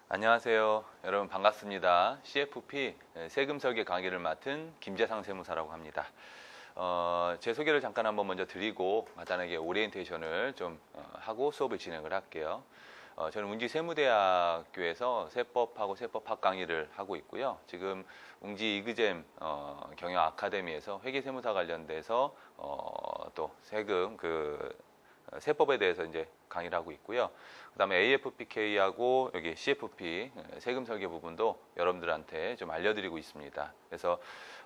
안녕하세요. 여러분 반갑습니다. CFP 세금 설계 강의를 맡은 김재상 세무사라고 합니다. 제 소개를 잠깐 한번 먼저 드리고 간단하게 오리엔테이션을 좀 하고 수업을 진행을 할게요. 저는 웅지세무대학교에서 세법하고 세법학 강의를 하고 있고요. 지금 웅지 이그잼 경영 아카데미에서 회계세무사 관련돼서 또 세금 세법에 대해서 이제 강의를 하고 있고요. 그다음에 AFPK하고 여기 CFP 세금 설계 부분도 여러분들한테 좀 알려드리고 있습니다. 그래서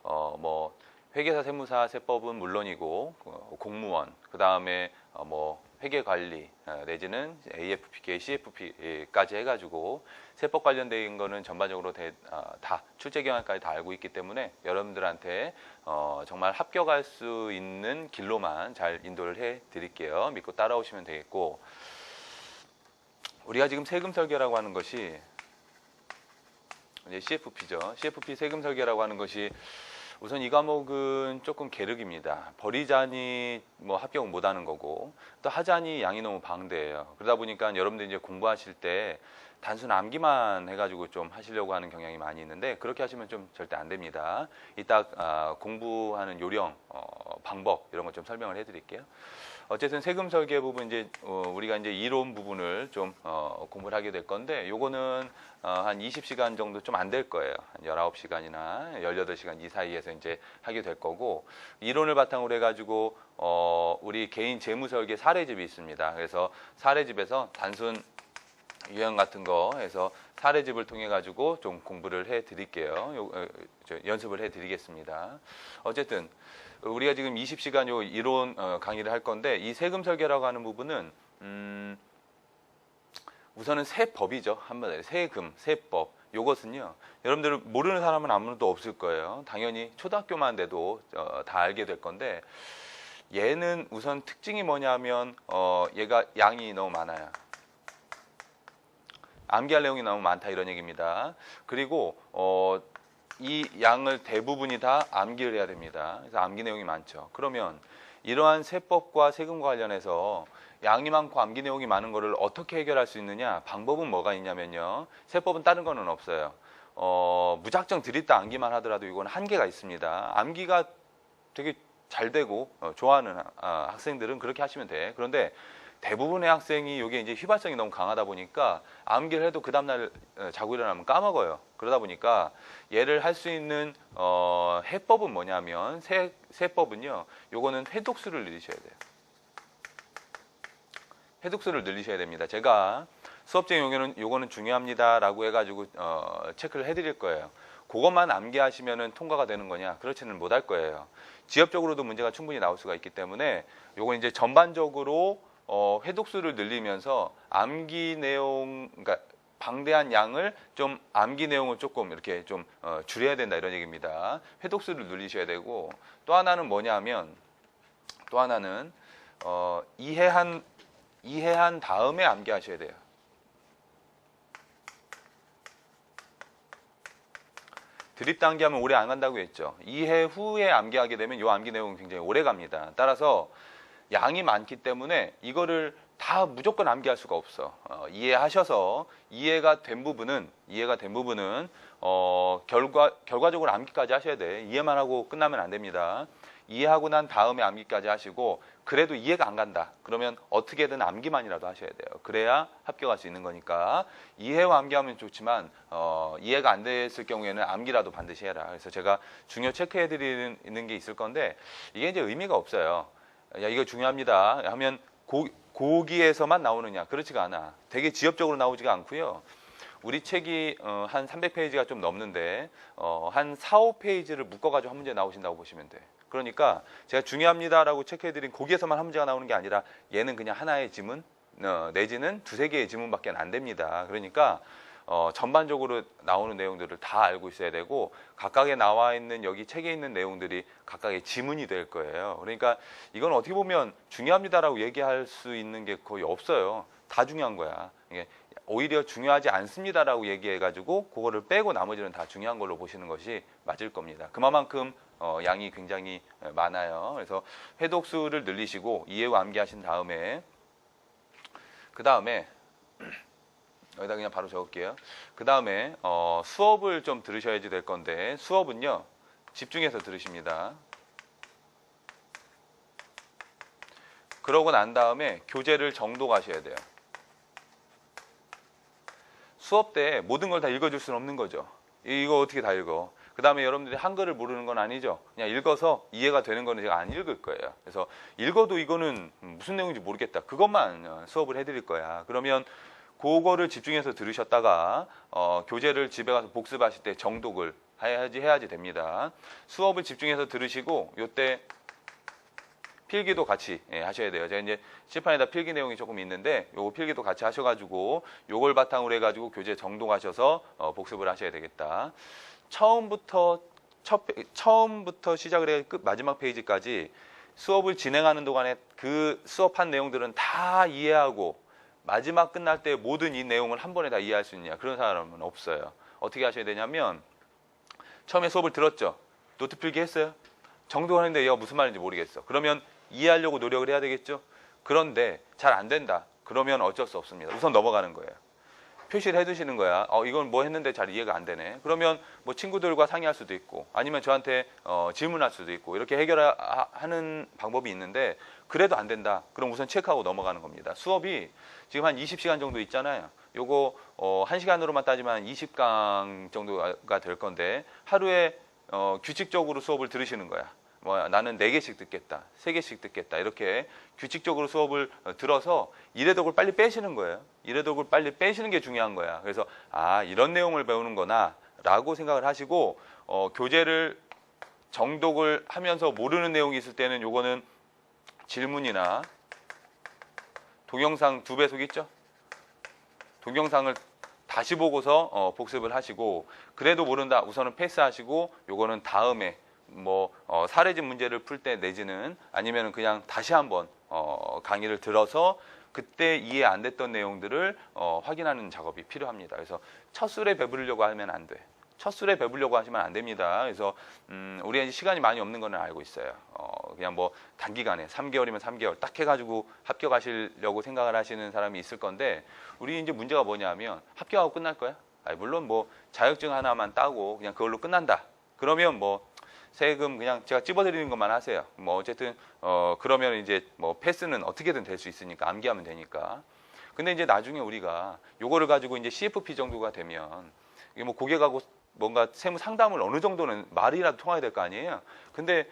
뭐 회계사 세무사 세법은 물론이고 공무원 그다음에 뭐 회계관리 내지는 AFPK, CFP까지 해가지고 세법 관련된 거는 전반적으로 다 출제 경향까지 다 알고 있기 때문에 여러분들한테 정말 합격할 수 있는 길로만 잘 인도를 해드릴게요. 믿고 따라오시면 되겠고, 우리가 지금 세금 설계라고 하는 것이 이제 CFP죠. CFP 세금 설계라고 하는 것이 우선 이 과목은 조금 계륵입니다. 버리자니 뭐 합격 못하는 거고, 또 하자니 양이 너무 방대해요. 그러다 보니까 여러분들 이제 공부하실 때 단순 암기만 해가지고 좀 하시려고 하는 경향이 많이 있는데, 그렇게 하시면 좀 절대 안 됩니다. 이따 공부하는 요령, 방법 이런 거 좀 설명을 해드릴게요. 어쨌든 세금 설계 부분 이제 우리가 이제 이론 부분을 좀 공부를 하게 될 건데, 요거는 한 20시간 정도 좀 안 될 거예요. 한 19시간이나 18시간 이 사이에서 이제 하게 될 거고, 이론을 바탕으로 해가지고 우리 개인 재무 설계 사례집이 있습니다. 그래서 사례집에서 단순 유형 같은 거 해서 사례집을 통해 가지고 좀 공부를 해 드릴게요. 연습을 해 드리겠습니다. 어쨌든 우리가 지금 20시간 요 이론 강의를 할 건데, 이 세금 설계라고 하는 부분은 우선은 세법이죠. 한마디로 세금, 세법. 요것은요, 여러분들 모르는 사람은 아무도 없을 거예요. 당연히 초등학교만 돼도 다 알게 될 건데, 얘는 우선 특징이 뭐냐면 얘가 양이 너무 많아요. 암기할 내용이 너무 많다 이런 얘기입니다. 그리고 이 양을 대부분이 다 암기를 해야 됩니다. 그래서 암기 내용이 많죠. 그러면 이러한 세법과 세금과 관련해서 양이 많고 암기 내용이 많은 거를 어떻게 해결할 수 있느냐? 방법은 뭐가 있냐면요. 세법은 다른 거는 없어요. 무작정 들이다 암기만 하더라도 이건 한계가 있습니다. 암기가 되게 잘 되고 좋아하는 학생들은 그렇게 하시면 돼. 그런데 대부분의 학생이 이게 이제 휘발성이 너무 강하다 보니까 암기를 해도 그 다음날 자고 일어나면 까먹어요. 그러다 보니까 얘를 할 수 있는 해법은 뭐냐면, 세법은요, 요거는 회독수를 늘리셔야 돼요. 회독수를 늘리셔야 됩니다. 제가 수업생 요거는 중요합니다라고 해가지고 체크를 해드릴 거예요. 그것만 암기하시면은 통과가 되는 거냐? 그렇지는 못할 거예요. 지엽적으로도 문제가 충분히 나올 수가 있기 때문에 요건 이제 전반적으로 회독수를 늘리면서 암기 내용, 그러니까 방대한 양을 좀 암기 내용을 조금 이렇게 좀 줄여야 된다 이런 얘기입니다. 회독수를 늘리셔야 되고, 또 하나는 뭐냐면, 또 하나는 이해한 다음에 암기하셔야 돼요. 드립 암기하면 오래 안 간다고 했죠. 이해 후에 암기하게 되면 이 암기 내용은 굉장히 오래 갑니다. 따라서 양이 많기 때문에 이거를 다 무조건 암기할 수가 없어. 이해하셔서 이해가 된 부분은 결과적으로 암기까지 하셔야 돼. 이해만 하고 끝나면 안 됩니다. 이해하고 난 다음에 암기까지 하시고, 그래도 이해가 안 간다. 그러면 어떻게든 암기만이라도 하셔야 돼요. 그래야 합격할 수 있는 거니까. 이해와 암기하면 좋지만 이해가 안 됐을 경우에는 암기라도 반드시 해라. 그래서 제가 중요 체크해 드리는 게 있을 건데, 이게 이제 의미가 없어요. 야, 이거 중요합니다 하면 고기에서만 나오느냐? 그렇지가 않아. 되게 지엽적으로 나오지가 않고요. 우리 책이 한 300페이지가 좀 넘는데 한 4, 5페이지를 묶어가지고 한 문제 나오신다고 보시면 돼. 그러니까 제가 중요합니다라고 체크해드린 거기에서만 한 문제가 나오는 게 아니라, 얘는 그냥 하나의 지문 내지는 두세 개의 지문밖에 안 됩니다. 그러니까 전반적으로 나오는 내용들을 다 알고 있어야 되고, 각각에 나와 있는 여기 책에 있는 내용들이 각각의 지문이 될 거예요. 그러니까 이건 어떻게 보면 중요합니다라고 얘기할 수 있는 게 거의 없어요. 다 중요한 거야. 이게 오히려 중요하지 않습니다라고 얘기해가지고 그거를 빼고 나머지는 다 중요한 걸로 보시는 것이 맞을 겁니다. 그만큼 양이 굉장히 많아요. 그래서 회독수를 늘리시고 이해와 암기하신 다음에, 그 다음에 여기다 그냥 바로 적을게요. 그 다음에 수업을 좀 들으셔야지 될 건데 수업은요 집중해서 들으십니다. 그러고 난 다음에 교재를 정독하셔야 돼요. 수업 때 모든 걸 다 읽어줄 수는 없는 거죠. 이거 어떻게 다 읽어? 그 다음에 여러분들이 한글을 모르는 건 아니죠. 그냥 읽어서 이해가 되는 거는 제가 안 읽을 거예요. 그래서 읽어도 이거는 무슨 내용인지 모르겠다. 그것만 수업을 해드릴 거야. 그러면 그거를 집중해서 들으셨다가 교재를 집에 가서 복습하실 때 정독을 해야지 됩니다. 수업을 집중해서 들으시고 요때 필기도 같이 하셔야 돼요. 제가 이제 칠판에다 필기 내용이 조금 있는데 요거 필기도 같이 하셔가지고 요걸 바탕으로 해가지고 교재 정독하셔서 복습을 하셔야 되겠다. 처음부터 시작을 해 끝 마지막 페이지까지 수업을 진행하는 동안에 그 수업한 내용들은 다 이해하고 마지막 끝날 때 모든 이 내용을 한 번에 다 이해할 수 있냐, 그런 사람은 없어요. 어떻게 하셔야 되냐면 처음에 수업을 들었죠. 노트 필기 했어요. 정독하는데 얘가 무슨 말인지 모르겠어. 그러면 이해하려고 노력을 해야 되겠죠. 그런데 잘 안 된다. 그러면 어쩔 수 없습니다. 우선 넘어가는 거예요. 표시를 해두시는 거야. 이건 뭐 했는데 잘 이해가 안 되네. 그러면 뭐 친구들과 상의할 수도 있고 아니면 저한테 질문할 수도 있고 이렇게 해결하는 방법이 있는데 그래도 안 된다. 그럼 우선 체크하고 넘어가는 겁니다. 수업이 지금 한 20시간 정도 있잖아요. 요거 1시간으로만 따지면 20강 정도가 될 건데 하루에 규칙적으로 수업을 들으시는 거야. 나는 4개씩 듣겠다, 3개씩 듣겠다, 이렇게 규칙적으로 수업을 들어서 이래독을 빨리 빼시는 거예요. 이래독을 빨리 빼시는 게 중요한 거야. 그래서 이런 내용을 배우는 거나 라고 생각을 하시고 교재를 정독을 하면서 모르는 내용이 있을 때는 요거는 질문이나 동영상 2배속 있죠? 동영상을 다시 보고서 복습을 하시고 그래도 모른다 우선은 패스하시고 요거는 다음에 사례집 문제를 풀 때 내지는 아니면 그냥 다시 한번 강의를 들어서 그때 이해 안 됐던 내용들을 확인하는 작업이 필요합니다. 그래서 첫 술에 배부르려고 하면 안 돼. 첫 술에 배부르려고 하시면 안 됩니다. 그래서 우리가 이제 시간이 많이 없는 거는 알고 있어요. 그냥 단기간에 3개월이면 3개월 딱 해가지고 합격하시려고 생각을 하시는 사람이 있을 건데 우리 이제 문제가 뭐냐면 합격하고 끝날 거야? 물론 자격증 하나만 따고 그냥 그걸로 끝난다. 그러면 세금 그냥 제가 찝어드리는 것만 하세요. 어쨌든 그러면 이제 패스는 어떻게든 될 수 있으니까 암기하면 되니까. 근데 이제 나중에 우리가 요거를 가지고 이제 CFP 정도가 되면 이게 고객하고 뭔가 세무 상담을 어느 정도는 말이라도 통해야 될 거 아니에요. 근데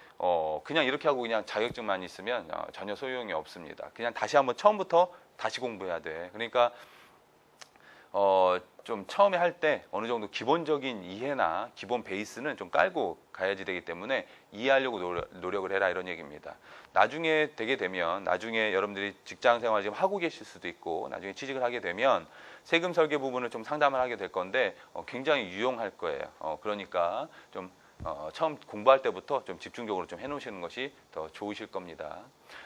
그냥 이렇게 하고 그냥 자격증만 있으면 전혀 소용이 없습니다. 그냥 다시 한번 처음부터 다시 공부해야 돼. 그러니까 좀 처음에 할 때 어느 정도 기본적인 이해나 기본 베이스는 좀 깔고 가야지 되기 때문에 이해하려고 노력을 해라, 이런 얘기입니다. 나중에 되게 되면 나중에 여러분들이 직장 생활 지금 하고 계실 수도 있고 나중에 취직을 하게 되면 세금 설계 부분을 좀 상담을 하게 될 건데 굉장히 유용할 거예요. 그러니까 좀 처음 공부할 때부터 좀 집중적으로 좀 해놓으시는 것이 더 좋으실 겁니다.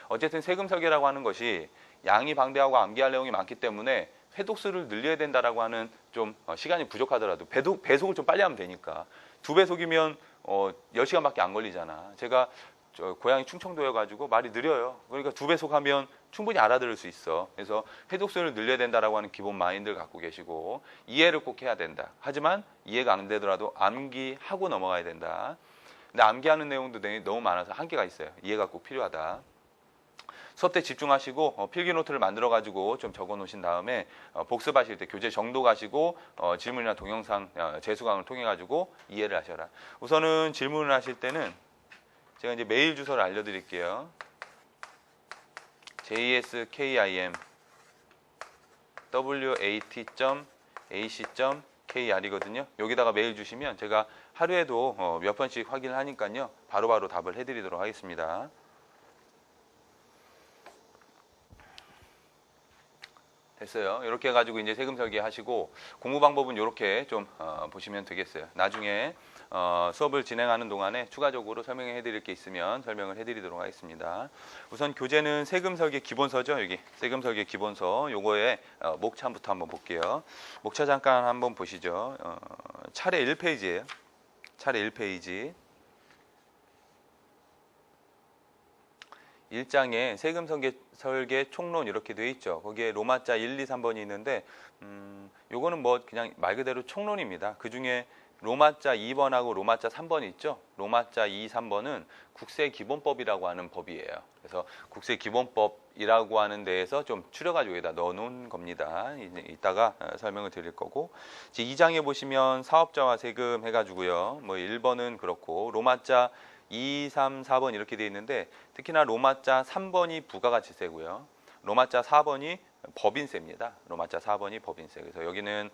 어쨌든 세금 설계라고 하는 것이 양이 방대하고 암기할 내용이 많기 때문에 회독수를 늘려야 된다라고 하는 좀 시간이 부족하더라도 배속을 좀 빨리 하면 되니까 2배속이면 10시간밖에 안 걸리잖아. 제가 고향이 충청도여가지고 말이 느려요. 그러니까 2배속 하면 충분히 알아들을 수 있어. 그래서 회독수를 늘려야 된다라고 하는 기본 마인드를 갖고 계시고 이해를 꼭 해야 된다. 하지만 이해가 안 되더라도 암기하고 넘어가야 된다. 근데 암기하는 내용도 너무 많아서 한계가 있어요. 이해가 꼭 필요하다. 수업 때 집중하시고 필기 노트를 만들어 가지고 좀 적어 놓으신 다음에 복습하실 때 교재 정독하시고 질문이나 동영상 재수강을 통해 가지고 이해를 하셔라. 우선은 질문을 하실 때는 제가 이제 메일 주소를 알려드릴게요. jaskim.wat.ac.kr이거든요. 여기다가 메일 주시면 제가 하루에도 몇 번씩 확인을 하니까요. 바로바로 답을 해드리도록 하겠습니다. 됐어요. 이렇게 해가지고 이제 세금 설계하시고 공부 방법은 이렇게 좀 보시면 되겠어요. 나중에 수업을 진행하는 동안에 추가적으로 설명해 드릴 게 있으면 설명을 해 드리도록 하겠습니다. 우선 교재는 세금 설계 기본서죠. 여기 세금 설계 기본서 요거에 목차부터 한번 볼게요. 목차 잠깐 한번 보시죠. 차례 1페이지예요. 차례 1페이지. 1장에 세금 설계 설계 총론 이렇게 돼 있죠. 거기에 로마자 1, 2, 3번이 있는데 요거는 뭐 그냥 말 그대로 총론입니다. 그중에 로마자 2번하고 로마자 3번이 있죠. 로마자 2, 3번은 국세기본법이라고 하는 법이에요. 그래서 국세기본법이라고 하는 데에서 좀 추려가지고 여기다 넣어놓은 겁니다. 이따가 설명을 드릴 거고, 이제 2장에 보시면 사업자와 세금 해가지고요. 뭐 1번은 그렇고 로마자 2, 3, 4번 이렇게 돼 있는데, 특히나 로마자 3번이 부가가치세고요. 로마자 4번이 법인세입니다. 로마자 4번이 법인세. 그래서 여기는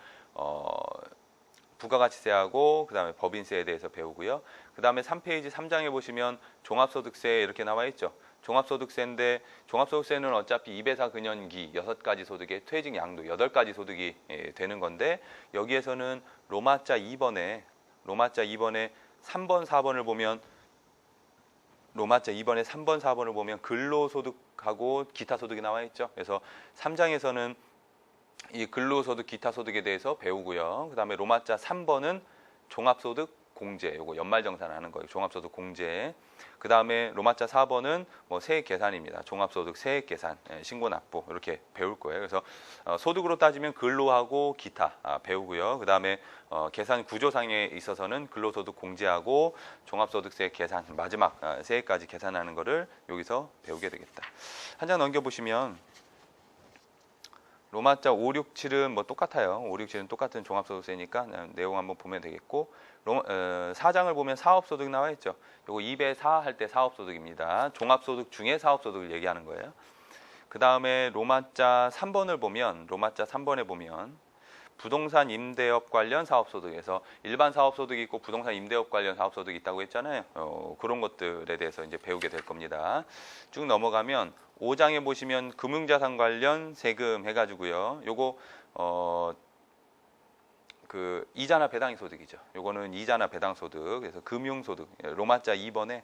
부가가치세하고 그다음에 법인세에 대해서 배우고요. 그다음에 3페이지 3장에 보시면 종합소득세 이렇게 나와 있죠. 종합소득세인데 종합소득세는 어차피 2배사 근연기 6가지 소득의 퇴직 양도 8가지 소득이 되는 건데, 여기에서는 로마자 2번에 3번 4번을 보면 로마자 2번에 3번 4번을 보면 근로소득하고 기타 소득이 나와 있죠. 그래서 3장에서는 이 근로소득, 기타 소득에 대해서 배우고요. 그다음에 로마자 3번은 종합소득 공제, 요거 연말정산하는 거예요. 종합소득 공제. 그다음에 로마자 4번은 뭐 세액 계산입니다. 종합소득 세액 계산, 신고 납부 이렇게 배울 거예요. 그래서 소득으로 따지면 근로하고 기타 배우고요. 그다음에 계산 구조상에 있어서는 근로소득 공제하고 종합소득세 계산, 마지막 세액까지 계산하는 거를 여기서 배우게 되겠다. 한 장 넘겨 보시면 로마자 5, 6, 7은 뭐 똑같아요. 5, 6, 7은 똑같은 종합소득세니까 내용 한번 보면 되겠고, 4장을 보면 사업소득 나와 있죠. 요거 2배 4 할 때 사업소득입니다. 종합소득 중에 사업소득을 얘기하는 거예요. 그 다음에 로마자 3번을 보면, 로마자 3번에 보면 부동산 임대업 관련 사업소득에서 일반 사업소득이 있고 부동산 임대업 관련 사업소득이 있다고 했잖아요. 그런 것들에 대해서 이제 배우게 될 겁니다. 쭉 넘어가면 5장에 보시면 금융자산 관련 세금 해가지고요. 요거 그 이자나 배당의 소득이죠. 요거는 이자나 배당 소득. 그래서 금융소득. 로마자 2번에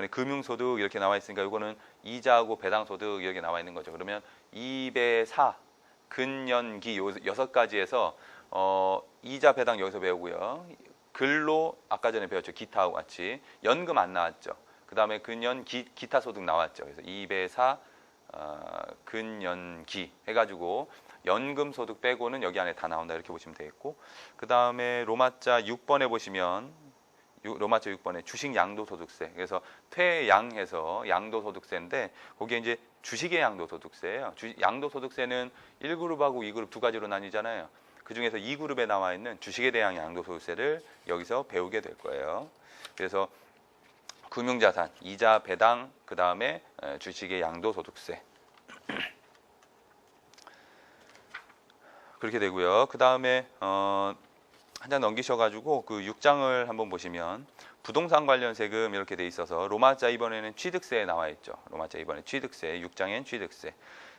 금융소득 이렇게 나와 있으니까 요거는 이자하고 배당 소득 이렇게 나와 있는 거죠. 그러면 2배 4 근연기 요 6가지에서 이자 배당 여기서 배우고요. 근로 아까 전에 배웠죠. 기타하고 같이 연금 안 나왔죠. 그 다음에 근연 기타 소득 나왔죠. 그래서 2배 4 근연기 해가지고 연금 소득 빼고는 여기 안에 다 나온다 이렇게 보시면 되겠고, 그 다음에 로마자 6번에 보시면 로마자 6번에 주식 양도소득세. 그래서 퇴양해서 양도소득세인데 거기에 이제 주식의 양도소득세예요. 양도소득세는 1그룹하고 2그룹 두 가지로 나뉘잖아요. 그 중에서 2그룹에 나와 있는 주식에 대한 양도소득세를 여기서 배우게 될 거예요. 그래서 금융자산, 이자, 배당, 그 다음에 주식의 양도소득세 그렇게 되고요. 그 다음에 한 장 넘기셔가지고 그 6장을 한번 보시면 부동산 관련 세금 이렇게 돼 있어서 로마자 2번에는 취득세 나와 있죠. 로마자 2번에 취득세, 6장엔 취득세.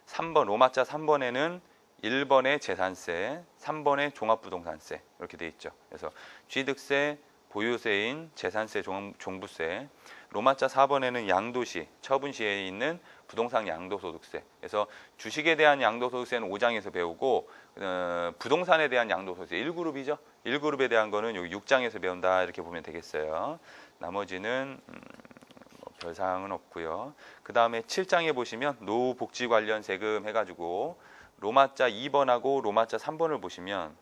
3번 로마자 3번에는 1번에 재산세, 3번에 종합부동산세 이렇게 돼 있죠. 그래서 취득세, 보유세인 재산세, 종부세. 로마자 4번에는 양도시, 처분시에 있는 부동산 양도소득세. 그래서 주식에 대한 양도소득세는 5장에서 배우고 부동산에 대한 양도소득세 1그룹이죠. 1그룹에 대한 거는 여기 6장에서 배운다 이렇게 보면 되겠어요. 나머지는 별 사항은 없고요. 그 다음에 7장에 보시면 노후복지 관련 세금 해가지고 로마자 2번하고 로마자 3번을 보시면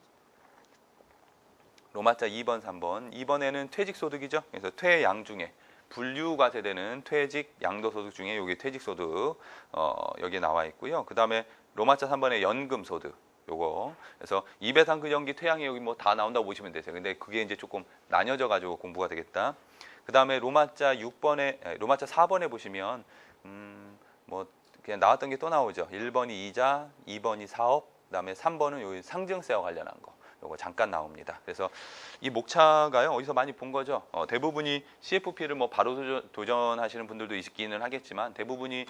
로마자 2번, 3번. 2번에는 퇴직소득이죠. 그래서 퇴양 중에 분류과세되는 퇴직 양도소득 중에 여기 퇴직소득 여기 나와 있고요. 그 다음에 로마자 3번에 연금소득 요거. 그래서 2배상 근연기 퇴양이 여기 뭐 다 나온다고 보시면 되세요. 근데 그게 이제 조금 나뉘어져 가지고 공부가 되겠다. 그 다음에 로마자 4번에 보시면 뭐 그냥 나왔던 게 또 나오죠. 1번이 이자, 2번이 사업, 그 다음에 3번은 여기 상증세와 관련한 거. 요거 잠깐 나옵니다. 그래서 이 목차가요 어디서 많이 본 거죠. 대부분이 CFP를 뭐 바로 도전하시는 분들도 있기는 하겠지만 대부분이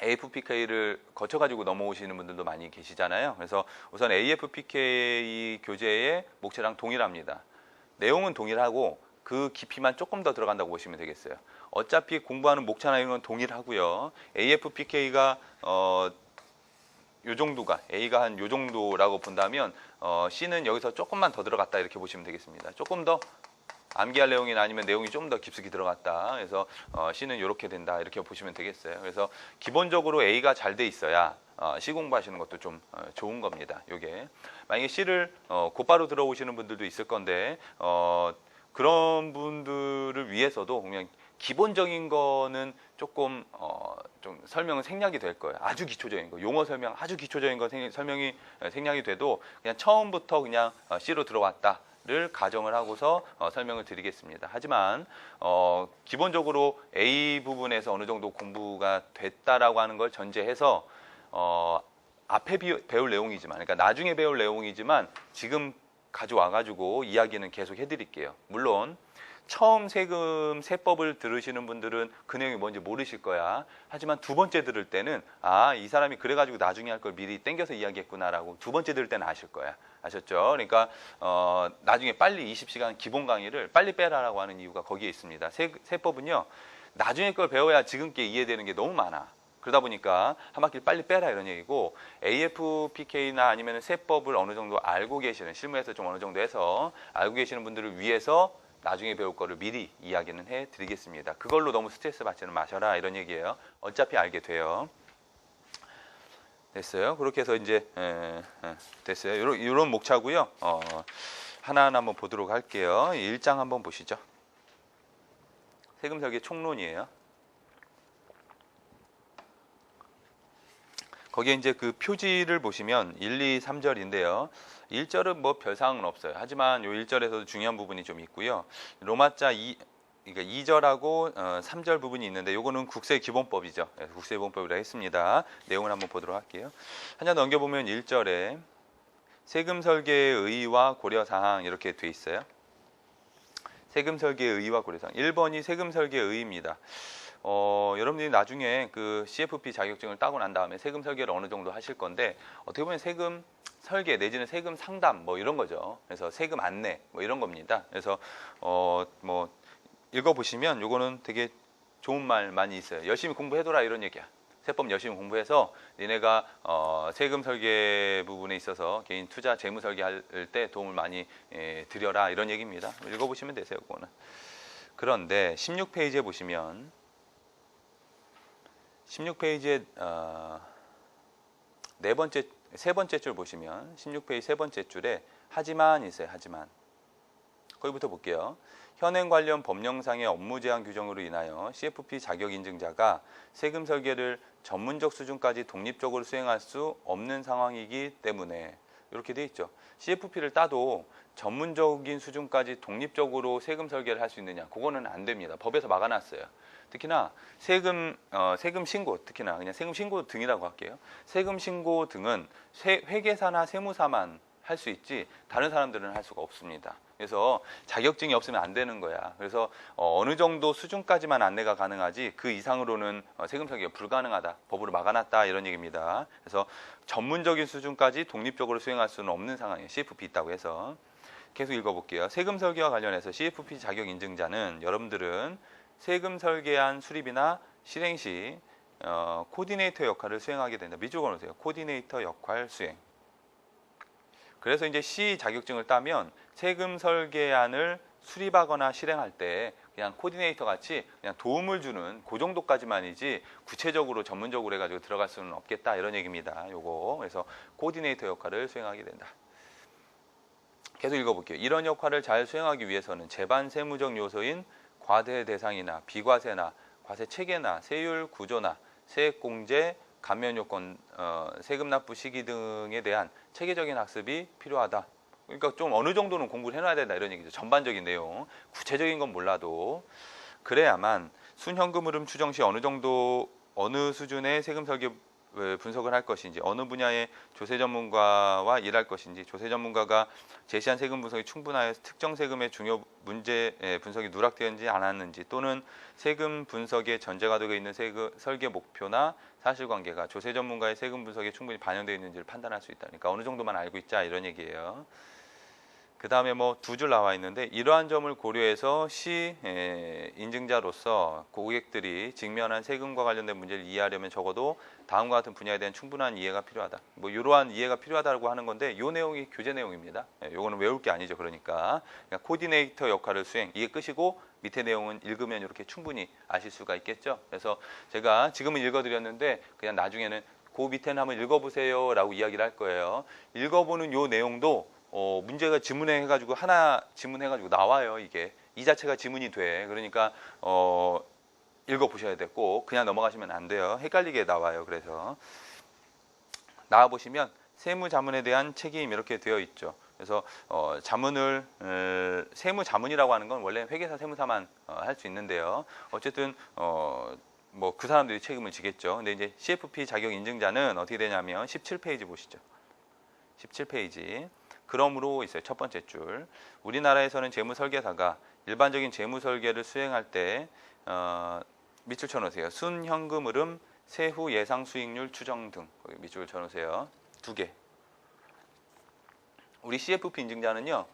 AFPK를 거쳐가지고 넘어오시는 분들도 많이 계시잖아요. 그래서 우선 AFPK 교재의 목차랑 동일합니다. 내용은 동일하고 그 깊이만 조금 더 들어간다고 보시면 되겠어요. 어차피 공부하는 목차나 이런 건 동일하고요. AFPK가 요 정도가 A가 한 요 정도라고 본다면 C는 여기서 조금만 더 들어갔다 이렇게 보시면 되겠습니다. 조금 더 암기할 내용이 아니면 내용이 좀 더 깊숙이 들어갔다. 그래서 C는 이렇게 된다. 이렇게 보시면 되겠어요. 그래서 기본적으로 A가 잘 돼 있어야 C 공부하시는 것도 좀 좋은 겁니다. 요게 만약에 C를 곧바로 들어오시는 분들도 있을 건데 그런 분들을 위해서도 그냥 기본적인 거는 조금 좀 설명은 생략이 될 거예요. 아주 기초적인 거, 용어 설명 아주 기초적인 거 설명이 생략이 돼도 그냥 처음부터 그냥 C로 들어왔다를 가정을 하고서 설명을 드리겠습니다. 하지만 기본적으로 A 부분에서 어느 정도 공부가 됐다라고 하는 걸 전제해서 앞에 배울 내용이지만, 그러니까 나중에 배울 내용이지만 지금 가져와가지고 이야기는 계속 해드릴게요. 물론 처음 세법을 들으시는 분들은 그 내용이 뭔지 모르실 거야. 하지만 두 번째 들을 때는 이 사람이 그래가지고 나중에 할 걸 미리 땡겨서 이야기했구나라고 두 번째 들을 때는 아실 거야. 아셨죠? 그러니까 나중에 빨리 20시간 기본 강의를 빨리 빼라라고 하는 이유가 거기에 있습니다. 세법은요, 나중에 걸 배워야 지금 게 이해되는 게 너무 많아. 그러다 보니까 한 바퀴를 빨리 빼라 이런 얘기고, AFPK나 아니면 세법을 어느 정도 알고 계시는, 실무에서 좀 어느 정도 해서 알고 계시는 분들을 위해서 나중에 배울 거를 미리 이야기는 해드리겠습니다. 그걸로 너무 스트레스 받지는 마셔라 이런 얘기예요. 어차피 알게 돼요. 됐어요. 그렇게 해서 이제 됐어요. 이런 목차고요. 하나하나 한번 보도록 할게요. 1장 한번 보시죠. 세금 설계 총론이에요. 거기에 이제 그 표지를 보시면 1, 2, 3절인데요. 1절은 뭐 별 사항은 없어요. 하지만 요 1절에서도 중요한 부분이 좀 있고요. 로마자 그러니까 2절하고 3절 부분이 있는데 요거는 국세기본법이죠. 국세기본법이라 했습니다. 내용을 한번 보도록 할게요. 한 장 넘겨보면 1절에 세금 설계의 의의와 고려사항 이렇게 돼 있어요. 세금 설계의 의의와 고려사항. 1번이 세금 설계의 의의입니다. 여러분들이 나중에 그 CFP 자격증을 따고 난 다음에 세금 설계를 어느 정도 하실 건데, 어떻게 보면 세금 설계 내지는 세금 상담 뭐 이런 거죠. 그래서 세금 안내 뭐 이런 겁니다. 그래서 뭐 읽어보시면 요거는 되게 좋은 말 많이 있어요. 열심히 공부해둬라 이런 얘기야. 세법 열심히 공부해서 니네가 세금 설계 부분에 있어서 개인 투자 재무 설계할 때 도움을 많이 드려라 이런 얘기입니다. 읽어보시면 되세요. 그거는. 그런데 16페이지에 보시면 16페이지에 세 번째 줄 보시면 16페이지 세 번째 줄에 하지만 있어요. 하지만. 거기부터 볼게요. 현행 관련 법령상의 업무 제한 규정으로 인하여 CFP 자격 인증자가 세금 설계를 전문적 수준까지 독립적으로 수행할 수 없는 상황이기 때문에, 이렇게 돼 있죠. CFP를 따도 전문적인 수준까지 독립적으로 세금 설계를 할 수 있느냐? 그거는 안 됩니다. 법에서 막아놨어요. 특히나 세금 신고, 특히나 그냥 세금 신고 등이라고 할게요. 세금 신고 등은 회계사나 세무사만 할 수 있지 다른 사람들은 할 수가 없습니다. 그래서 자격증이 없으면 안 되는 거야. 그래서 어느 정도 수준까지만 안내가 가능하지 그 이상으로는 세금 설계가 불가능하다. 법으로 막아놨다 이런 얘기입니다. 그래서 전문적인 수준까지 독립적으로 수행할 수는 없는 상황이에요. CFP 있다고 해서. 계속 읽어볼게요. 세금 설계와 관련해서 CFP 자격 인증자는 여러분들은 세금 설계안 수립이나 실행 시 코디네이터 역할을 수행하게 된다. 밑줄 그어주세요. 코디네이터 역할 수행. 그래서 이제 C 자격증을 따면 세금 설계안을 수립하거나 실행할 때 그냥 코디네이터 같이 그냥 도움을 주는 그 정도까지만이지 구체적으로 전문적으로 해가지고 들어갈 수는 없겠다 이런 얘기입니다. 요거. 그래서 코디네이터 역할을 수행하게 된다. 계속 읽어볼게요. 이런 역할을 잘 수행하기 위해서는 재반 세무적 요소인 과세 대상이나 비과세나 과세 체계나 세율 구조나 세액 공제, 감면 요건, 세금 납부 시기 등에 대한 체계적인 학습이 필요하다. 그러니까 좀 어느 정도는 공부를 해놔야 된다 이런 얘기죠. 전반적인 내용, 구체적인 건 몰라도 그래야만 순현금 흐름 추정 시 어느 정도 어느 수준의 세금 설계 분석을 할 것인지, 어느 분야의 조세 전문가와 일할 것인지, 조세 전문가가 제시한 세금 분석이 충분하여 특정 세금의 중요 문제 분석이 누락되었는지 않았는지, 또는 세금 분석에 전제가 되어 있는 세금 설계 목표나 사실관계가 조세 전문가의 세금 분석에 충분히 반영되어 있는지를 판단할 수 있다. 그러니까 어느 정도만 알고 있자 이런 얘기예요. 그 다음에 뭐 두 줄 나와 있는데 이러한 점을 고려해서 시 인증자로서 고객들이 직면한 세금과 관련된 문제를 이해하려면 적어도 다음과 같은 분야에 대한 충분한 이해가 필요하다. 뭐 이러한 이해가 필요하다고 하는 건데 이 내용이 교재 내용입니다. 요거는 외울 게 아니죠. 그러니까 코디네이터 역할을 수행. 이게 끝이고 밑에 내용은 읽으면 이렇게 충분히 아실 수가 있겠죠. 그래서 제가 지금은 읽어드렸는데 그냥 나중에는 그 밑에는 한번 읽어보세요 라고 이야기를 할 거예요. 읽어보는 요 내용도 문제가 지문해가지고 하나 지문해가지고 나와요. 이게 이 자체가 지문이 돼. 그러니까 읽어보셔야 되고 그냥 넘어가시면 안 돼요. 헷갈리게 나와요. 그래서 나와 보시면 세무자문에 대한 책임 이렇게 되어 있죠. 그래서 자문을 세무자문이라고 하는 건 원래 회계사 세무사만 할 수 있는데요. 어쨌든 뭐 그 사람들이 책임을 지겠죠. 근데 이제 CFP 자격 인증자는 어떻게 되냐면 17페이지 보시죠. 17페이지. 그러므로 있어요. 첫 번째 줄. 우리나라에서는 재무설계사가 일반적인 재무설계를 수행할 때 밑줄 쳐놓으세요. 순현금 흐름, 세후 예상 수익률 추정 등 밑줄 쳐놓으세요. 두 개. 우리 CFP 인증자는요.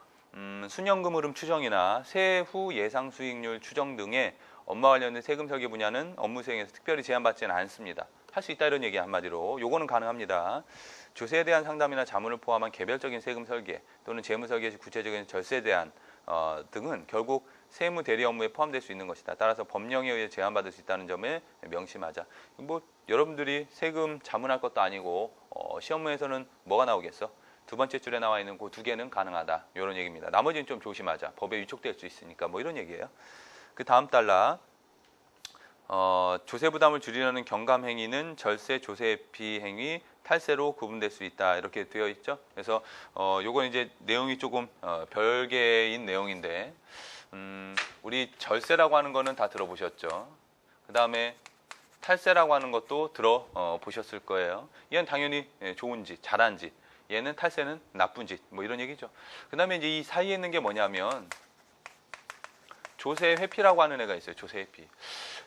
순현금 흐름 추정이나 세후 예상 수익률 추정 등의 업무와 관련된 세금 설계 분야는 업무 수행에서 특별히 제한받지는 않습니다. 할 수 있다 이런 얘기 한마디로 요거는 가능합니다. 조세에 대한 상담이나 자문을 포함한 개별적인 세금 설계 또는 재무 설계 시 구체적인 절세에 대한 등은 결국 세무 대리 업무에 포함될 수 있는 것이다. 따라서 법령에 의해 제한받을 수 있다는 점에 명심하자. 뭐 여러분들이 세금 자문할 것도 아니고 시험문에서는 뭐가 나오겠어? 두 번째 줄에 나와 있는 그 두 개는 가능하다. 이런 얘기입니다. 나머지는 좀 조심하자. 법에 위촉될 수 있으니까 뭐 이런 얘기예요. 그 다음 달라. 조세 부담을 줄이려는 경감 행위는 절세, 조세피 행위, 탈세로 구분될 수 있다 이렇게 되어 있죠. 그래서 요건 이제 내용이 조금 별개인 내용인데 우리 절세라고 하는 거는 다 들어보셨죠. 그 다음에 탈세라고 하는 것도 들어보셨을 거예요. 얘는 당연히 좋은 짓, 잘한 짓. 얘는 탈세는 나쁜 짓. 뭐 이런 얘기죠. 그 다음에 이제 이 사이에 있는 게 뭐냐면 조세 회피라고 하는 애가 있어요. 조세 회피.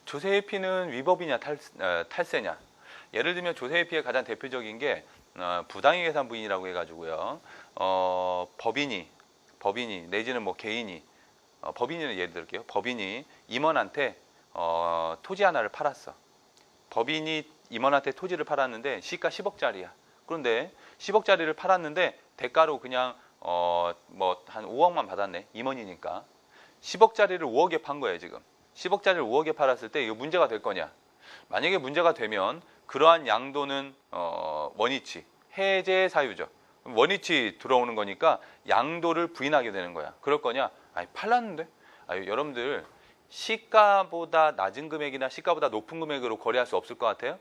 조세 회피는 위법이냐 탈세냐. 예를 들면 조세 회피의 가장 대표적인 게 부당의 계산 부인이라고 해가지고요. 법인이 내지는 뭐 개인이 법인을 예를 들게요. 법인이 임원한테 토지 하나를 팔았어. 법인이 임원한테 토지를 팔았는데 시가 10억짜리야. 그런데 10억짜리를 팔았는데 대가로 그냥 뭐 한 5억만 받았네. 임원이니까. 10억짜리를 5억에 판 거예요, 지금. 10억짜리를 5억에 팔았을 때 이거 문제가 될 거냐? 만약에 문제가 되면 그러한 양도는 원위치, 해제 사유죠. 원위치 들어오는 거니까 양도를 부인하게 되는 거야. 그럴 거냐? 아니, 팔랐는데? 아니, 여러분들 시가보다 낮은 금액이나 시가보다 높은 금액으로 거래할 수 없을 것 같아요?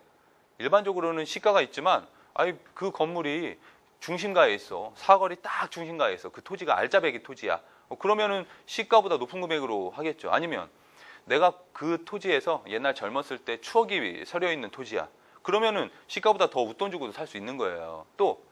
일반적으로는 시가가 있지만 아니, 그 건물이 중심가에 있어. 사거리 딱 중심가에 있어. 그 토지가 알짜배기 토지야. 그러면은 시가보다 높은 금액으로 하겠죠. 아니면 내가 그 토지에서 옛날 젊었을 때 추억이 서려 있는 토지야. 그러면은 시가보다 더 웃돈 주고도 살 수 있는 거예요. 또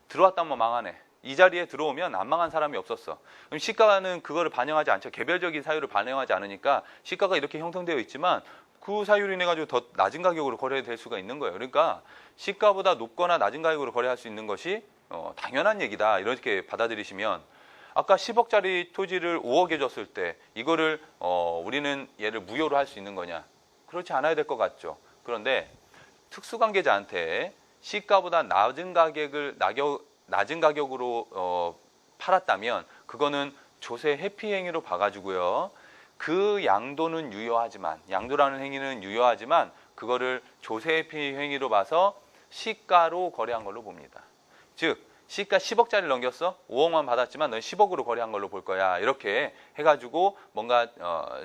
들어왔다면 망하네. 이 자리에 들어오면 안 망한 사람이 없었어. 그럼 시가는 그거를 반영하지 않죠. 개별적인 사유를 반영하지 않으니까 시가가 이렇게 형성되어 있지만 그 사유로 인해 가지고 더 낮은 가격으로 거래될 수가 있는 거예요. 그러니까 시가보다 높거나 낮은 가격으로 거래할 수 있는 것이 당연한 얘기다. 이렇게 받아들이시면 아까 10억짜리 토지를 5억에 줬을 때 이거를 우리는 얘를 무효로 할 수 있는 거냐? 그렇지 않아야 될 것 같죠. 그런데 특수관계자한테 시가보다 낮은 가격으로 팔았다면 그거는 조세 회피 행위로 봐가지고요. 그 양도는 유효하지만 양도라는 행위는 유효하지만 그거를 조세 회피 행위로 봐서 시가로 거래한 걸로 봅니다. 즉 시가 10억짜리를 넘겼어? 5억만 받았지만 넌 10억으로 거래한 걸로 볼 거야. 이렇게 해가지고 뭔가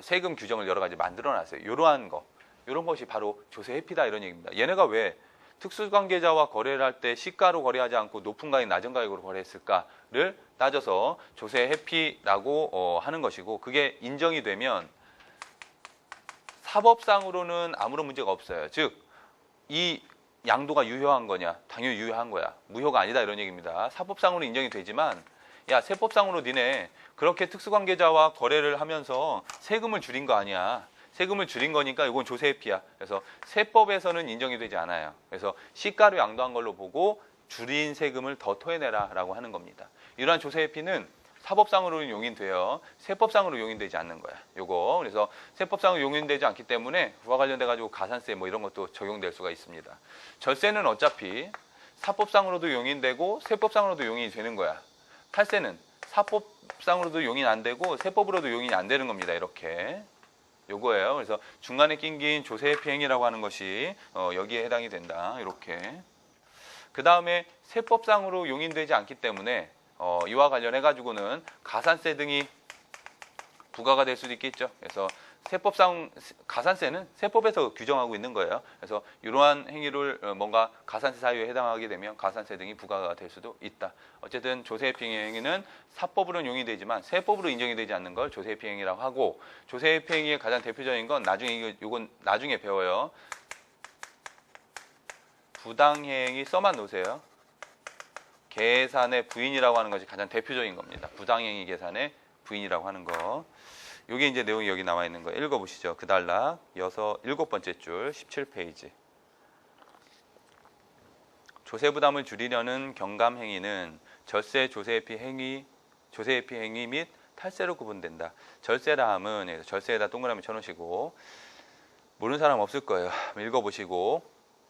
세금 규정을 여러 가지 만들어놨어요. 이러한 거, 이런 것이 바로 조세 회피다 이런 얘기입니다. 얘네가 왜 특수관계자와 거래를 할 때 시가로 거래하지 않고 높은 가격, 낮은 가격으로 거래했을까를 따져서 조세 회피라고 하는 것이고 그게 인정이 되면 사법상으로는 아무런 문제가 없어요. 즉, 이 양도가 유효한 거냐? 당연히 유효한 거야. 무효가 아니다 이런 얘기입니다. 사법상으로 인정이 되지만 야, 세법상으로 니네 그렇게 특수관계자와 거래를 하면서 세금을 줄인 거 아니야. 세금을 줄인 거니까 이건 조세 회피야. 그래서 세법에서는 인정이 되지 않아요. 그래서 시가로 양도한 걸로 보고 줄인 세금을 더 토해내라 라고 하는 겁니다. 이러한 조세 회피는 사법상으로는 용인돼요. 세법상으로 용인되지 않는 거야. 요거. 그래서 세법상으로 용인되지 않기 때문에 그와 관련돼 가지고 가산세 뭐 이런 것도 적용될 수가 있습니다. 절세는 어차피 사법상으로도 용인되고 세법상으로도 용인이 되는 거야. 탈세는 사법상으로도 용인 안 되고 세법으로도 용인이 안 되는 겁니다. 이렇게. 요거예요. 그래서 중간에 낀 조세회피 행위라고 하는 것이 여기에 해당이 된다. 이렇게. 그 다음에 세법상으로 용인되지 않기 때문에 이와 관련해 가지고는 가산세 등이 부과가 될 수도 있겠죠. 그래서 세법상 가산세는 세법에서 규정하고 있는 거예요. 그래서 이러한 행위를 뭔가 가산세 사유에 해당하게 되면 가산세 등이 부과가 될 수도 있다. 어쨌든 조세회피 행위는 사법으로는 용인되지만 세법으로 인정이 되지 않는 걸 조세회피 행위라고 하고, 조세회피 행위의 가장 대표적인 건 나중에 이건 나중에 배워요. 부당행위 써만 놓으세요. 계산의 부인이라고 하는 것이 가장 대표적인 겁니다. 부당행위 계산의 부인이라고 하는 거. 이게 이제 내용이 여기 나와 있는 거 읽어보시죠. 그 단락 7번째 줄 17페이지. 조세 부담을 줄이려는 경감 행위는 절세, 조세회피 행위 및 탈세로 구분된다. 절세라 함은 절세에다 동그라미 쳐놓으시고, 모르는 사람 없을 거예요. 읽어보시고,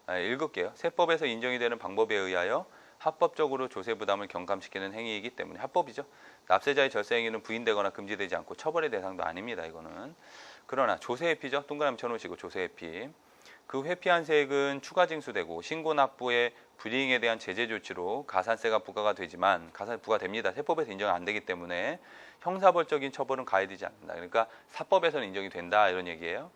읽을게요. 세법에서 인정이 되는 방법에 의하여 합법적으로 조세 부담을 경감시키는 행위이기 때문에 합법이죠. 납세자의 절세 행위는 부인되거나 금지되지 않고 처벌의 대상도 아닙니다. 이거는. 그러나 조세회피죠. 동그라미 쳐놓으시고 조세회피. 그 회피한 세액은 추가 징수되고 신고 납부의 불이행에 대한 제재 조치로 가산세가 부과가 되지만 가산세 부과됩니다. 세법에서 인정 안 되기 때문에 형사벌적인 처벌은 가해되지 않는다. 그러니까 사법에서는 인정이 된다 이런 얘기예요.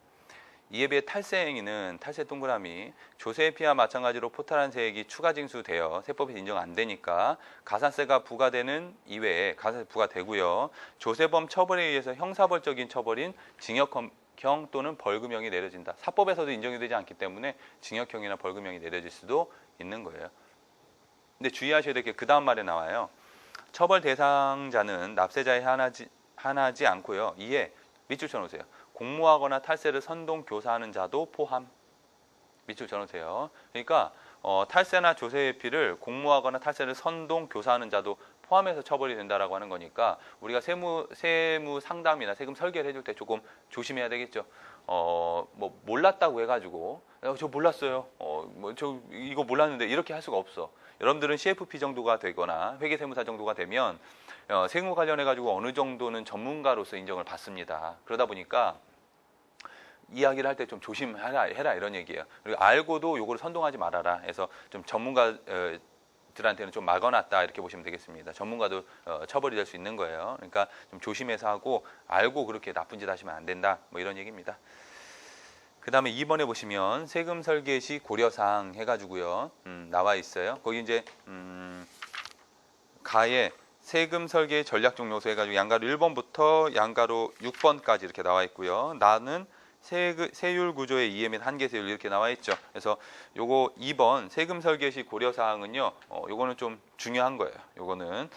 이에 비해 탈세 행위는 탈세 동그라미 조세회피와 마찬가지로 포탈한 세액이 추가 징수되어 세법에서 인정 안 되니까 가산세가 부과되는 이외에 가산세 부과되고요. 조세범 처벌에 의해서 형사벌적인 처벌인 징역형 또는 벌금형이 내려진다. 사법에서도 인정이 되지 않기 때문에 징역형이나 벌금형이 내려질 수도 있는 거예요. 근데 주의하셔야 될 게 그 다음 말에 나와요. 처벌 대상자는 납세자에 한하지 않고요. 이에 밑줄 쳐놓으세요. 공모하거나 탈세를 선동 교사하는 자도 포함. 밑줄 쳐놓으세요. 그러니까 탈세나 조세회피를 공모하거나 탈세를 선동 교사하는 자도 포함해서 처벌이 된다라고 하는 거니까 우리가 세무 상담이나 세금 설계를 해줄 때 조금 조심해야 되겠죠. 뭐 몰랐다고 해가지고 저 몰랐어요. 저 이거 몰랐는데 이렇게 할 수가 없어. 여러분들은 CFP 정도가 되거나 회계세무사 정도가 되면 세무 관련해 가지고 어느 정도는 전문가로서 인정을 받습니다. 그러다 보니까 이야기를 할 때 좀 조심해라 이런 얘기예요. 그리고 알고도 요거를 선동하지 말아라 해서 좀 전문가들한테는 좀 막아놨다 이렇게 보시면 되겠습니다. 전문가도 처벌이 될 수 있는 거예요. 그러니까 좀 조심해서 하고 알고 그렇게 나쁜 짓 하시면 안 된다 뭐 이런 얘기입니다. 그 다음에 2번에 보시면 세금 설계 시 고려사항 해가지고요 나와 있어요. 거기 이제 가에 세금 설계 전략적 요소 해가지고 양가로 1번부터 양가로 6번까지 이렇게 나와 있고요. 나는 세율 구조의 이해 및 한계 세율 이렇게 나와 있죠. 그래서 요거 2번 세금 설계 시 고려 사항은요. 요거는 좀 중요한 거예요. 요거는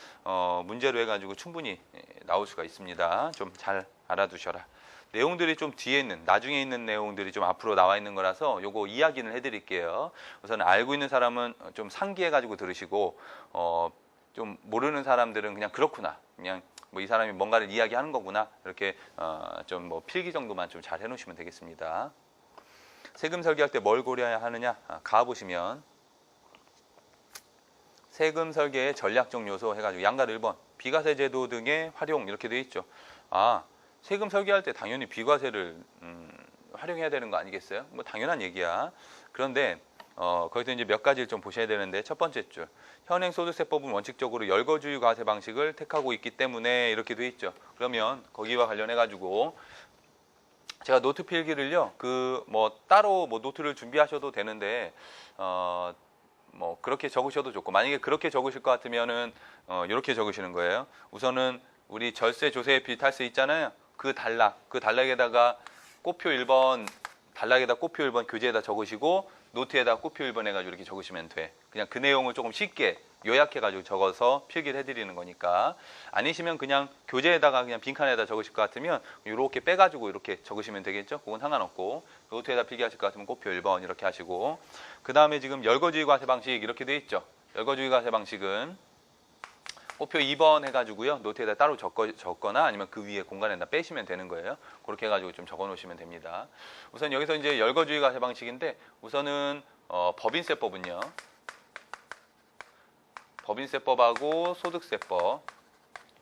문제로 해가지고 충분히 나올 수가 있습니다. 좀 잘 알아두셔라. 내용들이 좀 뒤에 있는 나중에 있는 내용들이 좀 앞으로 나와 있는 거라서 요거 이야기는 해드릴게요. 우선 알고 있는 사람은 좀 상기해가지고 들으시고 좀 모르는 사람들은 그냥 그렇구나 그냥 뭐 이 사람이 뭔가를 이야기하는 거구나 이렇게 좀 뭐 필기 정도만 좀 잘 해놓으시면 되겠습니다. 세금 설계할 때 뭘 고려해야 하느냐? 가 보시면 세금 설계의 전략적 요소 해가지고 양가로 1번 비과세 제도 등의 활용 이렇게 되어 있죠. 세금 설계할 때 당연히 비과세를 활용해야 되는 거 아니겠어요? 뭐 당연한 얘기야. 그런데 거기서 이제 몇 가지를 좀 보셔야 되는데 첫 번째 줄 현행 소득세법은 원칙적으로 열거주의 과세 방식을 택하고 있기 때문에 이렇게 돼 있죠. 그러면 거기와 관련해 가지고 제가 노트 필기를요 뭐 따로 뭐 노트를 준비하셔도 되는데 뭐 그렇게 적으셔도 좋고 만약에 그렇게 적으실 것 같으면은 이렇게 적으시는 거예요. 우선은 우리 절세 조세회피 탈세 있잖아요. 그 단락에다가 꽃표 1번 단락에다 꽃표 1번 교재에다 적으시고 노트에다 꽃표 1번 해가지고 이렇게 적으시면 돼. 그냥 그 내용을 조금 쉽게 요약해가지고 적어서 필기를 해드리는 거니까. 아니시면 그냥 교재에다가 그냥 빈칸에다 적으실 것 같으면 이렇게 빼가지고 이렇게 적으시면 되겠죠. 그건 상관없고 노트에다 필기하실 것 같으면 꽃표 1번 이렇게 하시고 그 다음에 지금 열거주의 과세 방식 이렇게 돼 있죠. 열거주의 과세 방식은 목표 2번 해가지고요. 노트에다 따로 적거나 아니면 그 위에 공간에다 빼시면 되는 거예요. 그렇게 해가지고 좀 적어 놓으시면 됩니다. 우선 여기서 이제 열거주의 과세 방식인데 우선은 법인세법은요. 법인세법하고 소득세법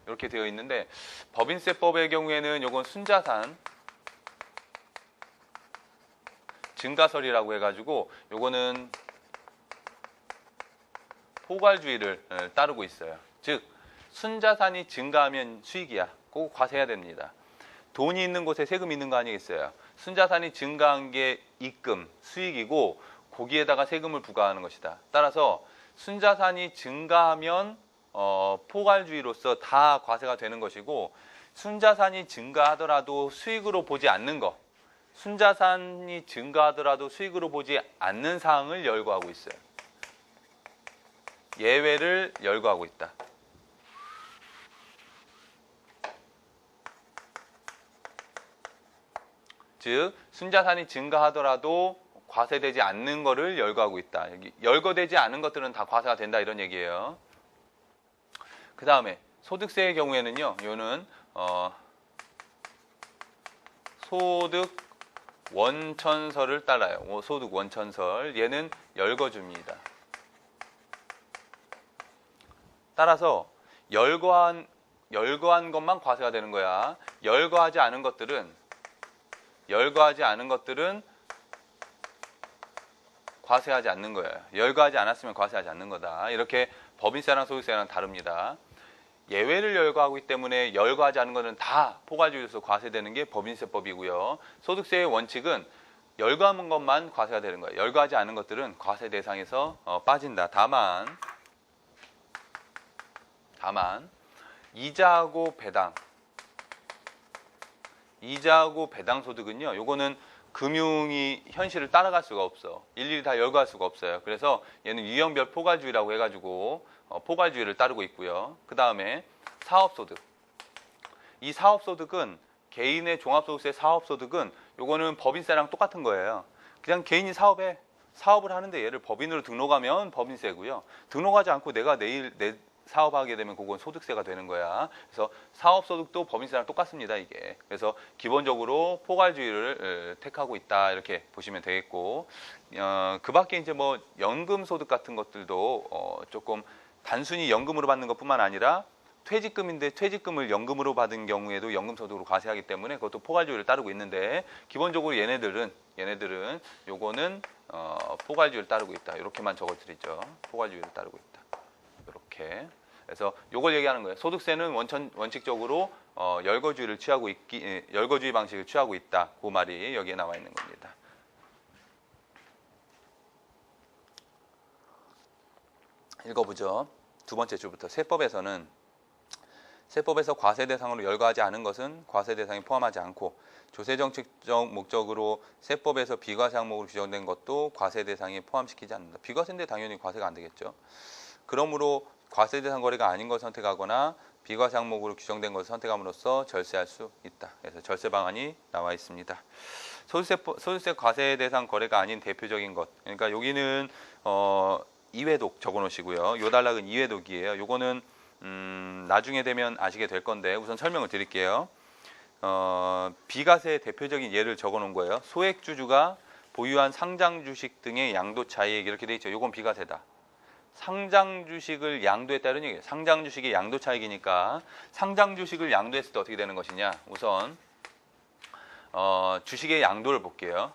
이렇게 되어 있는데 법인세법의 경우에는 요건 순자산 증가설이라고 해가지고 요거는 포괄주의를 따르고 있어요. 즉 순자산이 증가하면 수익이야. 꼭 과세해야 됩니다. 돈이 있는 곳에 세금이 있는 거 아니겠어요? 순자산이 증가한 게 입금, 수익이고 거기에다가 세금을 부과하는 것이다. 따라서 순자산이 증가하면 포괄주의로서 다 과세가 되는 것이고 순자산이 증가하더라도 수익으로 보지 않는 것, 순자산이 증가하더라도 수익으로 보지 않는 사항을 열거하고 있어요. 예외를 열거하고 있다. 즉 순자산이 증가하더라도 과세되지 않는 것을 열거하고 있다. 여기 열거되지 않은 것들은 다 과세가 된다 이런 얘기예요. 그 다음에 소득세의 경우에는요. 이거는 소득 원천설을 따라요. 소득 원천설. 얘는 열거줍니다. 따라서 열거한 것만 과세가 되는 거야. 열거하지 않은 것들은 과세하지 않는 거예요. 열거하지 않았으면 과세하지 않는 거다. 이렇게 법인세랑 소득세랑 다릅니다. 예외를 열거하고 있기 때문에 열거하지 않은 것은 다 포괄주의로서 과세되는 게 법인세법이고요. 소득세의 원칙은 열거한 것만 과세가 되는 거예요. 열거하지 않은 것들은 과세 대상에서 빠진다. 다만 이자하고 배당 소득은요. 요거는 금융이 현실을 따라갈 수가 없어. 일일이 다 열거할 수가 없어요. 그래서 얘는 유형별 포괄주의라고 해가지고 포괄주의를 따르고 있고요. 그 다음에 사업소득. 이 사업소득은 개인의 종합소득세 사업소득은 요거는 법인세랑 똑같은 거예요. 그냥 개인이 사업을 하는데 얘를 법인으로 등록하면 법인세고요. 등록하지 않고 내가 내일 사업하게 되면 그건 소득세가 되는 거야. 그래서 사업소득도 법인세랑 똑같습니다. 이게. 그래서 기본적으로 포괄주의를 택하고 있다 이렇게 보시면 되겠고 그 밖에 이제 뭐 연금소득 같은 것들도 조금 단순히 연금으로 받는 것뿐만 아니라 퇴직금인데 퇴직금을 연금으로 받은 경우에도 연금소득으로 과세하기 때문에 그것도 포괄주의를 따르고 있는데 기본적으로 얘네들은 요거는 포괄주의를 따르고 있다. 이렇게만 적어드리죠. 포괄주의를 따르고 있다. 이렇게. 그래서 요걸 얘기하는 거예요. 소득세는 원칙적으로 열거주의 방식을 취하고 있다. 그 말이 여기에 나와 있는 겁니다. 읽어보죠. 두 번째 줄부터 세법에서 과세 대상으로 열거하지 않은 것은 과세 대상에 포함하지 않고 조세정책적 목적으로 세법에서 비과세 항목으로 규정된 것도 과세 대상에 포함시키지 않는다. 비과세인데 당연히 과세가 안 되겠죠. 그러므로 과세 대상 거래가 아닌 것을 선택하거나 비과세 항목으로 규정된 것을 선택함으로써 절세할 수 있다. 그래서 절세 방안이 나와 있습니다. 소득세 과세 대상 거래가 아닌 대표적인 것. 그러니까 여기는 이회독 적어 놓으시고요. 요 단락은 이회독이에요. 요거는 나중에 되면 아시게 될 건데 우선 설명을 드릴게요. 비과세의 대표적인 예를 적어 놓은 거예요. 소액주주가 보유한 상장 주식 등의 양도 차익 이렇게 돼 있죠. 요건 비과세다. 상장 주식을 양도했다는 얘기예요. 상장 주식이 양도 차익이니까 상장 주식을 양도했을 때 어떻게 되는 것이냐. 우선 주식의 양도를 볼게요.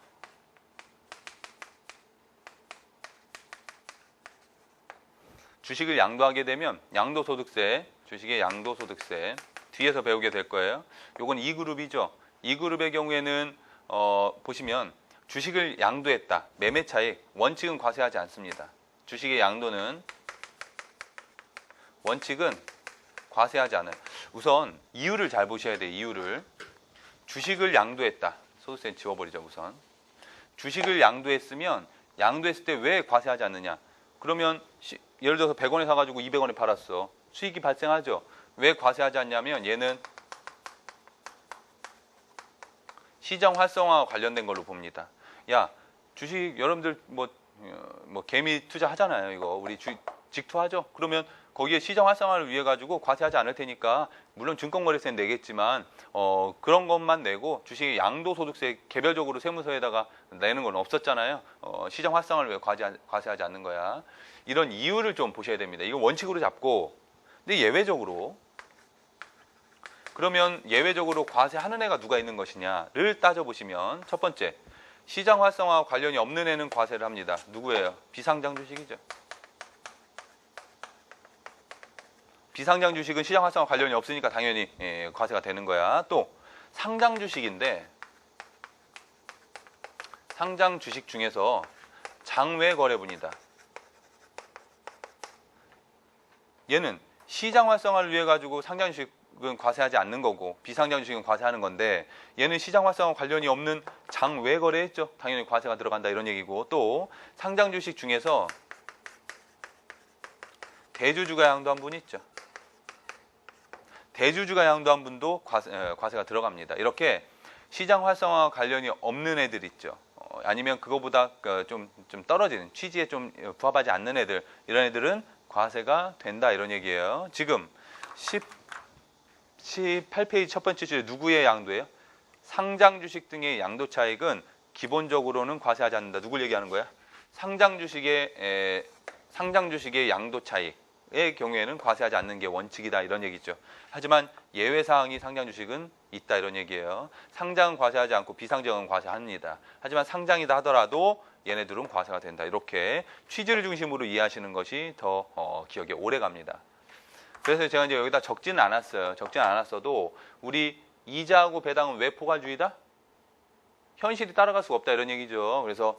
주식을 양도하게 되면 양도소득세, 주식의 양도소득세 뒤에서 배우게 될 거예요. 요건 2그룹이죠. 2그룹의 경우에는 보시면 주식을 양도했다. 매매차익, 원칙은 과세하지 않습니다. 주식의 양도는 원칙은 과세하지 않아요. 우선 이유를 잘 보셔야 돼요. 이유를. 주식을 양도했다. 소득세 지워버리죠. 우선. 주식을 양도했으면 양도했을 때 왜 과세하지 않느냐. 그러면 예를 들어서 100원에 사가지고 200원에 팔았어. 수익이 발생하죠. 왜 과세하지 않냐면 얘는 시장 활성화와 관련된 걸로 봅니다. 야, 주식 여러분들 뭐 개미 투자 하잖아요. 이거 우리 직투하죠. 그러면 거기에 시장 활성화를 위해 가지고 과세하지 않을 테니까 물론 증권거래세는 내겠지만 그런 것만 내고 주식의 양도소득세 개별적으로 세무서에다가 내는 건 없었잖아요. 시장 활성화를 위해 과세하지 않는 거야. 이런 이유를 좀 보셔야 됩니다. 이거 원칙으로 잡고 근데 예외적으로 그러면 예외적으로 과세하는 애가 누가 있는 것이냐를 따져보시면 첫 번째 시장 활성화와 관련이 없는 애는 과세를 합니다. 누구예요? 비상장 주식이죠. 비상장 주식은 시장 활성화 관련이 없으니까 당연히 과세가 되는 거야. 또 상장 주식인데 상장 주식 중에서 장외 거래분이다. 얘는 시장 활성화를 위해 가지고 상장 주식은 과세하지 않는 거고 비상장 주식은 과세하는 건데 얘는 시장 활성화 관련이 없는 장외 거래했죠. 당연히 과세가 들어간다 이런 얘기고 또 상장 주식 중에서 대주주가 양도한 분이 있죠. 대주주가 양도한 분도 과세가 들어갑니다. 이렇게 시장 활성화와 관련이 없는 애들 있죠. 아니면 그거보다 좀 떨어지는 취지에 좀 부합하지 않는 애들 이런 애들은 과세가 된다 이런 얘기예요. 지금 18페이지 첫 번째 줄에 누구의 양도예요? 상장 주식 등의 양도 차익은 기본적으로는 과세하지 않는다. 누굴 얘기하는 거야? 상장 주식의 양도 차익의 경우에는 과세하지 않는 게 원칙이다 이런 얘기죠. 하지만 예외 사항이 상장 주식은 있다 이런 얘기예요. 상장은 과세하지 않고 비상장은 과세합니다. 하지만 상장이다 하더라도 얘네들은 과세가 된다. 이렇게 취지를 중심으로 이해하시는 것이 더 기억에 오래 갑니다. 그래서 제가 이제 여기다 적지는 않았어요. 적지는 않았어도 우리 이자하고 배당은 왜 포괄주의다? 현실이 따라갈 수가 없다 이런 얘기죠. 그래서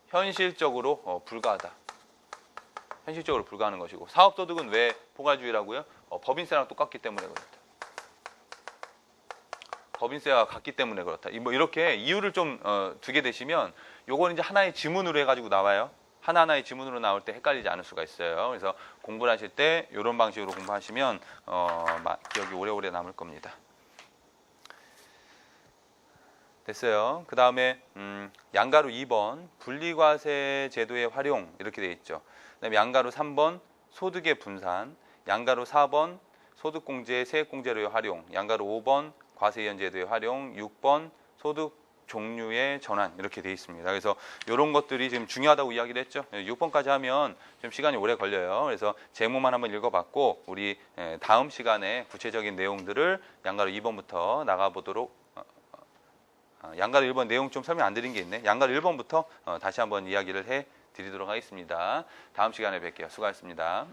현실적으로 불가하다. 현실적으로 불가하는 것이고 사업소득은 왜 포괄주의라고요? 법인세랑 똑같기 때문에 그렇다. 법인세와 같기 때문에 그렇다. 뭐 이렇게 이유를 좀 두게 되시면 요건 이제 하나의 지문으로 해가지고 나와요. 하나하나의 지문으로 나올 때 헷갈리지 않을 수가 있어요. 그래서 공부를 하실 때 이런 방식으로 공부하시면 기억이 오래오래 남을 겁니다. 됐어요. 그 다음에 양가로 2번 분리과세 제도의 활용 이렇게 되어 있죠. 그다음에 양가로 3번 소득의 분산, 양가로 4번 소득공제, 세액공제로의 활용, 양가로 5번 과세이연제도의 활용, 6번 소득 종류의 전환 이렇게 되어 있습니다. 그래서 이런 것들이 지금 중요하다고 이야기를 했죠. 6번까지 하면 좀 시간이 오래 걸려요. 그래서 제목만 한번 읽어봤고 우리 다음 시간에 구체적인 내용들을 양가로 2번부터 나가보도록 양가로 1번 내용 좀 설명 안 드린 게 있네. 양가로 1번부터 다시 한번 이야기를 해 드리도록 하겠습니다. 다음 시간에 뵐게요. 수고하셨습니다.